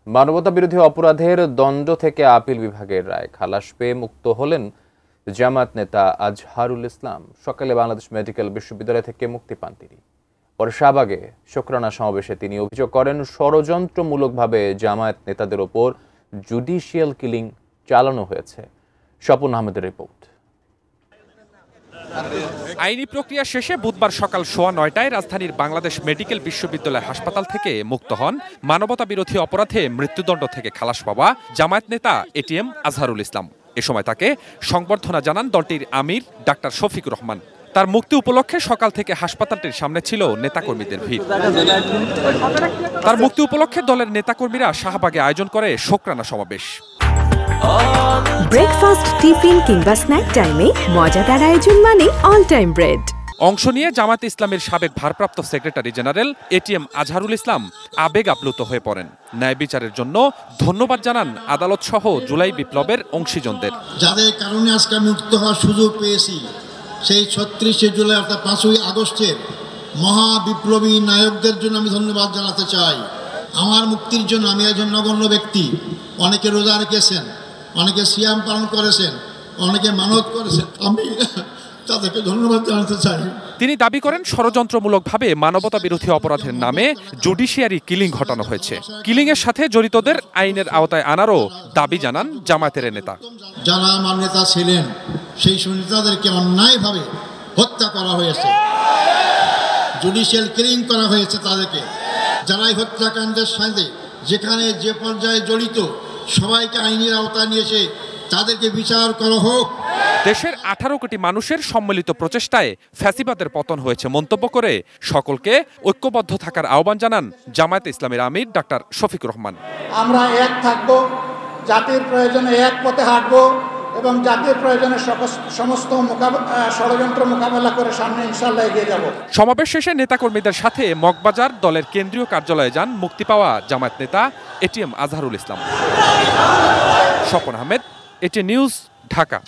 মানবতাবিরোধী অপরাধের দণ্ড থেকে আপিল বিভাগের রায় খালাস পেয়ে মুক্ত হলেন জামায়াত নেতা আজহারুল ইসলাম। সকালে বাংলাদেশ মেডিকেল বিশ্ববিদ্যালয় থেকে মুক্তি পান তিনি। পরে শাহবাগে শুকরানা সমাবেশে তিনি অভিযোগ করেন, ষড়যন্ত্রমূলকভাবে জামায়াত নেতাদের ওপর জুডিশিয়াল কিলিং চালানো হয়েছে। স্বপন আহমেদের রিপোর্ট। আইনি প্রক্রিয়া শেষে বুধবার সকাল 9:15টায় রাজধানীর বাংলাদেশ মেডিকেল বিশ্ববিদ্যালয় হাসপাতাল থেকে মুক্ত হন মানবতা বিরোধী অপরাধে মৃত্যুদণ্ড থেকে খালাস পাওয়া জামায়াত নেতা এটিএম আজহারুল ইসলাম। এ সময় তাকে সংবর্ধনা জানান দলটির আমির ডাক্তার শফিকুর রহমান। তার মুক্তি উপলক্ষে সকাল থেকে হাসপাতালটির সামনে ছিল নেতাকর্মীদের ভিড়। তার মুক্তি উপলক্ষে দলের নেতাকর্মীরা শাহবাগে আয়োজন করে শুকরানা সমাবেশ। ব্রেকফাস্ট, টিফিন কিংবা স্ন্যাক টাইমে মজাদার আয়োজন মানে অল টাইম ব্রেড। অংশ নিয়ে জামায়াত ইসলামের সাবেক ভারপ্রাপ্ত secretary general ATM Azharul Islam আবেগ আপ্লুত হয়ে পড়েন। ন্যায় বিচারের জন্য ধন্যবাদ জানান আদালত সহ জুলাই বিপ্লবের অংশীজনদের। যাদের কারণে আজকে মুক্ত হওয়ার সুযোগ পেয়েছি, সেই ৩৬শে জুলাই অর্থাৎ ৫ই আগস্টের মহা বিপ্লবী নায়কদের জন্য আমি ধন্যবাদ জানাতে চাই। আমার মুক্তির জন্য আমি একজন নগণ্য ব্যক্তি। অনেকে রোজা রেখেছেন, অনেকে সিয়াম পালন করেছেন, অনেকে মানত করেছেন, আমি তাদেরকে ধন্যবাদ জানাতে চাই। তিনি দাবি করেন, ষড়যন্ত্রমূলকভাবে মানবতা বিরোধী অপরাধের নামে জুডিশিয়ারি কিলিং ঘটানো হয়েছে। কিলিং এর সাথে জড়িতদের আইনের আওতায় আনারও দাবি জানান জামায়াতের নেতা। যারা আমার নেতা ছিলেন সেই নেতাদেরকে অন্যায়ভাবে হত্যা করা হয়েছে, জুডিশিয়াল কিলিং করা হয়েছে তাদেরকে। যারা এই হত্যাকাণ্ডের সাথে যেখানে যে পর্যায়ে জড়িত সবাইকে আইনের আওতায় নিয়েছে, তাদেরকে বিচার করা হোক। দেশের 18 কোটি মানুষের সম্মিলিত প্রচেষ্টায় ফ্যাসিবাদের পতন হয়েছে মন্তব্য করে সকলকে ঐক্যবদ্ধ থাকার আহ্বান জানান জামায়াত ইসলামের আমির ডাক্তার শফিকুর রহমান। আমরা এক থাকব, জাতির প্রয়োজনে এক পথে হাঁটব এবং জাতির প্রয়োজনে সমস্ত ষড়যন্ত্র মোকাবেলা করে সামনে ইনশাআল্লাহ এগিয়ে যাব। সমাবেশ শেষে নেতাকর্মীদের সাথে মগবাজার দলের কেন্দ্রীয় কার্যালয়ে যান মুক্তি পাওয়া জামায়াত নেতা এটিএম আজহারুল ইসলাম। স্বপন আহমেদ, এটি নিউজ, ঢাকা।